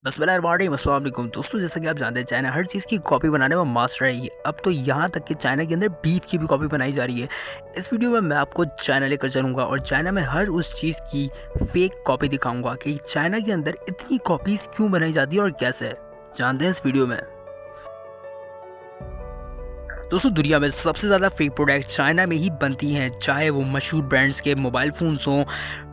अस्सलामुअलैकुम दोस्तों, जैसा कि आप जानते हैं चाइना हर चीज़ की कॉपी बनाने में मास्टर है। अब तो यहाँ तक कि चाइना के अंदर बीफ की भी कॉपी बनाई जा रही है। इस वीडियो में मैं आपको चाइना लेकर चलूँगा और चाइना में हर उस चीज़ की फेक कॉपी दिखाऊंगा कि चाइना के अंदर इतनी कॉपीज़ क्यों बनाई जाती है और कैसे, जानते हैं इस वीडियो में। दोस्तों, दुनिया में सबसे ज़्यादा फेक प्रोडक्ट चाइना में ही बनती हैं, चाहे वो मशहूर ब्रांड्स के मोबाइल फ़ोन्स हों,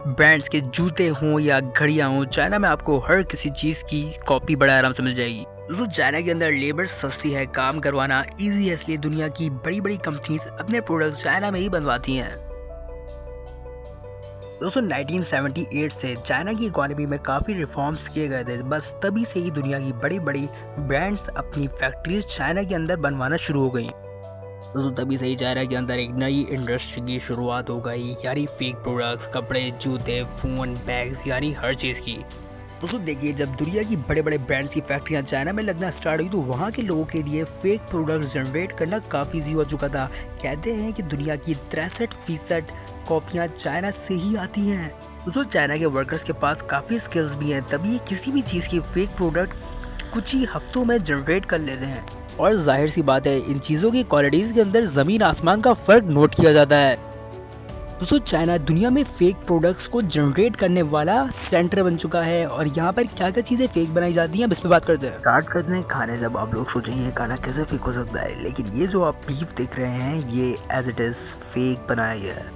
ब्रांड्स के जूते हों या घड़ियाँ हों। चाइना में आपको हर किसी चीज़ की कॉपी बड़ा आराम से मिल जाएगी। दोस्तों, चाइना के अंदर लेबर सस्ती है, काम करवाना ईजी है, इसलिए दुनिया की बड़ी बड़ी कंपनीज अपने प्रोडक्ट चाइना में ही बनवाती हैं। दोस्तों, 1978 से चाइना की इकोनॉमी में काफ़ी रिफॉर्म्स किए गए थे। बस तभी से ही दुनिया की बड़ी बड़ी ब्रांड्स अपनी फैक्ट्रीज चाइना के अंदर बनवाना शुरू हो गई। दोस्तों, तभी से ही चाइना के अंदर एक नई इंडस्ट्री की शुरुआत हो गई, यानी फेक प्रोडक्ट्स, कपड़े, जूते, फ़ोन, बैग्स, यानी हर चीज़ की। दोस्तों देखिए, जब दुनिया की बड़े बड़े ब्रांड्स की फैक्ट्रियां चाइना में लगना स्टार्ट हुई तो वहाँ के लोगों के लिए फेक प्रोडक्ट्स जनरेट करना काफ़ी ईजी हो चुका था। कहते हैं कि दुनिया की 63% कॉपियाँ चाइना से ही आती हैं। दोस्तों, चाइना के वर्कर्स के पास काफ़ी स्किल्स भी हैं, तभी ये किसी भी चीज़ की फेक प्रोडक्ट कुछ ही हफ्तों में जनरेट कर लेते हैं। और जाहिर सी बात है, इन चीज़ों की क्वालिटीज़ के अंदर ज़मीन आसमान का फ़र्क नोट किया जाता है। दोस्तों, चाइना दुनिया में फेक प्रोडक्ट्स को जनरेट करने वाला सेंटर बन चुका है और यहाँ पर क्या क्या चीज़ें फेक बनाई जाती हैं, अब इस पर बात करते हैं। स्टार्ट करते हैं खाने। जब आप लोग सोचेंगे ये खाना कैसे फेक हो सकता है, लेकिन ये जो आप बीफ देख रहे हैं ये एज इट इज़ फेक बनाया गया है।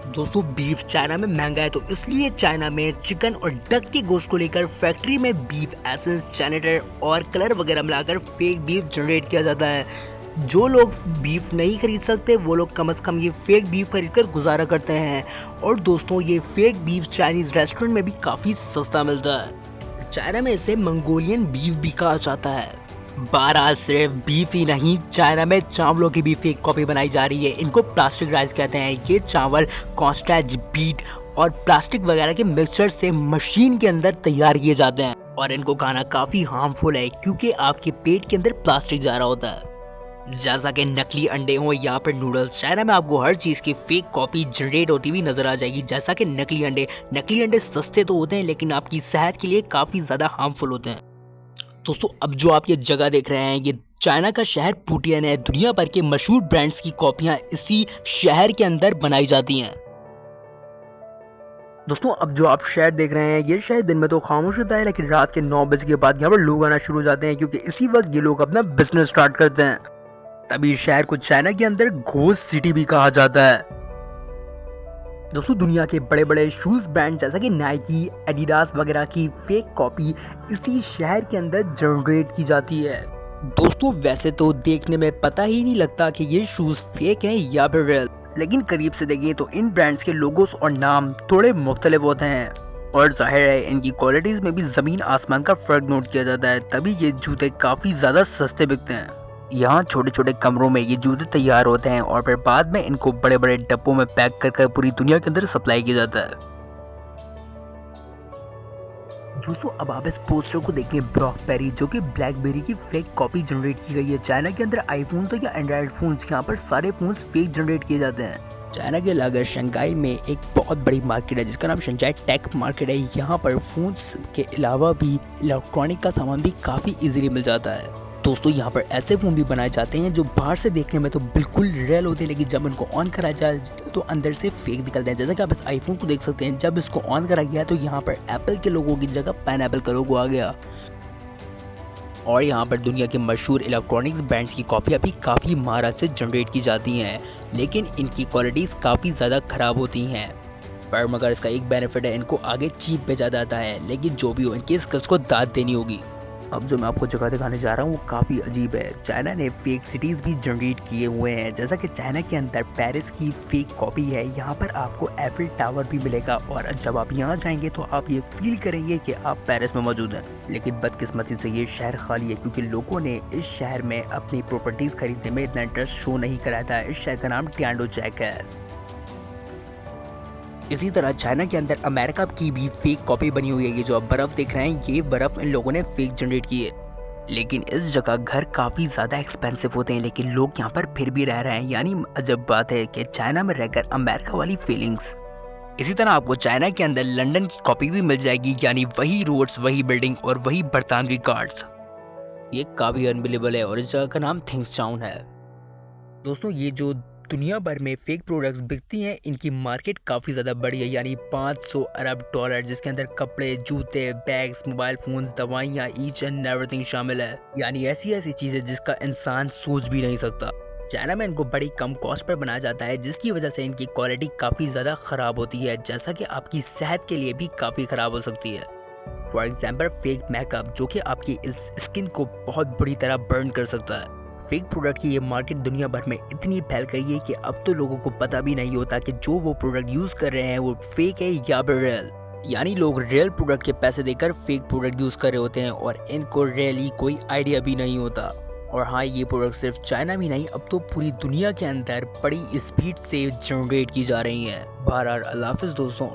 दोस्तों, बीफ चाइना में महंगा है, तो इसलिए चाइना में चिकन और डक के गोश्त को लेकर फैक्ट्री में बीफ एसेंस, जैनेटर और कलर वगैरह मिलाकर फेक बीफ जनरेट किया जाता है। जो लोग बीफ नहीं खरीद सकते वो लोग कम से कम ये फेक बीफ खरीद कर गुजारा करते हैं। और दोस्तों, ये फेक बीफ चाइनीज रेस्टोरेंट में भी काफ़ी सस्ता मिलता है। चाइना में इसे मंगोलियन बीफ भी कहा जाता है। बहरहाल सिर्फ बीफ ही नहीं, चाइना में चावलों की भी फेक कॉपी बनाई जा रही है। इनको प्लास्टिक राइस कहते हैं। ये चावल कॉन्स्टैच बीट और प्लास्टिक वगैरह के मिक्सचर से मशीन के अंदर तैयार किए जाते हैं और इनको खाना काफ़ी हार्मफुल है क्योंकि आपके पेट के अंदर प्लास्टिक जा रहा होता है। जैसा कि नकली अंडे हो या फिर नूडल्स, चाइना में आपको हर चीज़ की फेक कॉपी जनरेट होती हुई नजर आ जाएगी। जैसा कि नकली अंडे सस्ते तो होते हैं लेकिन आपकी सेहत के लिए काफ़ी ज़्यादा हार्मफुल होते हैं। दोस्तों, अब जो आप ये जगह देख रहे हैं ये चाइना का शहर पुटियन है। दुनिया भर के मशहूर ब्रांड्स की कॉपियां इसी शहर के अंदर बनाई जाती हैं। दोस्तों, अब जो आप शहर देख रहे हैं ये शहर दिन में तो खामोश होता है, लेकिन रात के 9 बजे के बाद यहाँ पर लोग आना शुरू हो जाते हैं क्योंकि इसी वक्त ये लोग अपना बिजनेस स्टार्ट करते हैं। तभी शहर को चाइना के अंदर घोस्ट सिटी भी कहा जाता है। दोस्तों, दुनिया के बड़े बड़े शूज़ ब्रांड जैसा कि नाइकी, एडिडास वगैरह की फेक कॉपी इसी शहर के अंदर जनरेट की जाती है। दोस्तों, वैसे तो देखने में पता ही नहीं लगता कि ये शूज़ फेक हैं या फिर रियल, लेकिन करीब से देखें तो इन ब्रांड्स के लोगोस और नाम थोड़े मुख्तलिफ होते हैं और जाहिर है इनकी क्वालिटीज़ में भी ज़मीन आसमान का फ़र्क नोट किया जाता है। तभी ये जूते काफ़ी ज़्यादा सस्ते बिकते हैं। यहाँ छोटे छोटे कमरों में ये जूते तैयार होते हैं और फिर बाद में इनको बड़े बड़े डब्बों में पैक कर पूरी दुनिया के अंदर सप्लाई किया जाता है। दोस्तों, अब आप इस पोस्टर को देखिए, ब्लैकबेरी जो कि ब्लैकबेरी की फेक कॉपी जनरेट की गई है। चाइना के अंदर आईफोन या एंड्रॉइड फोन्स, यहाँ पर सारे फोन्स फेक जनरेट किए जाते हैं। चाइना के अलावा शंघाई में एक बहुत बड़ी मार्केट है जिसका नाम शंघाई टेक मार्केट है। यहाँ पर फोन्स के अलावा भी इलेक्ट्रॉनिक का सामान भी काफ़ी इजीली मिल जाता है। दोस्तों, यहाँ पर ऐसे फ़ोन भी बनाए जाते हैं जो बाहर से देखने में तो बिल्कुल रियल होते हैं, लेकिन जब उनको ऑन करा जाए तो अंदर से फेक निकलते हैं। जैसा कि आप इस आईफोन को देख सकते हैं, जब इसको ऑन करा गया तो यहाँ पर एप्पल के लोगों की जगह पाइनएप्पल का लोगो आ गया। और यहाँ पर दुनिया के मशहूर इलेक्ट्रॉनिक्स ब्रांड्स की कॉपियाँ भी काफ़ी महारत से जनरेट की जाती हैं, लेकिन इनकी क्वालिटीज़ काफ़ी ज़्यादा ख़राब होती हैं। पर मगर इसका एक बेनिफिट है, इनको आगे चीप भेजा जाता है, लेकिन जो भी हो इनके स्किल्स को दाद देनी होगी। अब जो मैं आपको जगह दिखाने जा रहा हूँ वो काफ़ी अजीब है। चाइना ने फेक सिटीज़ भी जनरेट किए हुए हैं। जैसा कि चाइना के अंदर पेरिस की फेक कॉपी है, यहाँ पर आपको एफिल टावर भी मिलेगा और जब आप यहाँ जाएंगे तो आप ये फील करेंगे कि आप पेरिस में मौजूद हैं। लेकिन बदकिस्मती से ये शहर खाली है क्योंकि लोगों ने इस शहर में अपनी प्रॉपर्टीज़ खरीदने में इतना इंटरेस्ट शो नहीं कराया था। इस शहर का नाम टियानडोचेक है। इसी तरह चाइना के अंदर अमेरिका की भी फेक कॉपी बनी हुई है। ये जो आप बर्फ़ देख रहे हैं ये बर्फ़ इन लोगों ने फेक जनरेट की है। लेकिन इस जगह घर काफ़ी ज़्यादा एक्सपेंसिव होते हैं, लेकिन लोग यहाँ पर फिर भी रह रहे हैं। यानी अजब बात है कि चाइना में रहकर अमेरिका वाली फीलिंग्स इसी तरह आपको चाइना के अंदर लंदन की कॉपी भी मिल जाएगी, यानी वही रोड्स, वही बिल्डिंग और वही बरतानवी कार्ड्स। ये काफ़ी अनबिलीवेबल है और इस जगह का नाम थिंग्स टाउन है। दोस्तों, ये जो दुनिया भर में फेक प्रोडक्ट्स बिकती हैं, इनकी मार्केट काफ़ी ज़्यादा बड़ी है, यानी 500 अरब डॉलर, जिसके अंदर कपड़े, जूते, बैग्स, मोबाइल फ़ोन्स, दवाइयाँ, ईच एंड एवरीथिंग शामिल है। यानी ऐसी ऐसी चीज़ें जिसका इंसान सोच भी नहीं सकता। चाइना में इनको बड़ी कम कॉस्ट पर बनाया जाता है, जिसकी वजह से इनकी क्वालिटी काफ़ी ज़्यादा ख़राब होती है, जैसा कि आपकी सेहत के लिए भी काफ़ी ख़राब हो सकती है। फॉर एग्जाम्पल फेक मेकअप, जो कि आपकी इस स्किन को बहुत बुरी तरह बर्न कर सकता है। फेक प्रोडक्ट की ये मार्केट दुनिया भर में इतनी फैल गई है कि अब तो लोगों को पता भी नहीं होता कि जो वो प्रोडक्ट यूज़ कर रहे हैं वो फेक है या फिर रियल। यानी लोग रियल प्रोडक्ट के पैसे देकर फेक प्रोडक्ट यूज़ कर रहे होते हैं और इनको रियली कोई आइडिया भी नहीं होता। और हाँ, ये प्रोडक्ट सिर्फ चाइना में नहीं, अब तो पूरी दुनिया के अंदर बड़ी स्पीड से जनरेट की जा रही हैं। बहरहाल, अल्लाह हाफ़िज़ दोस्तों।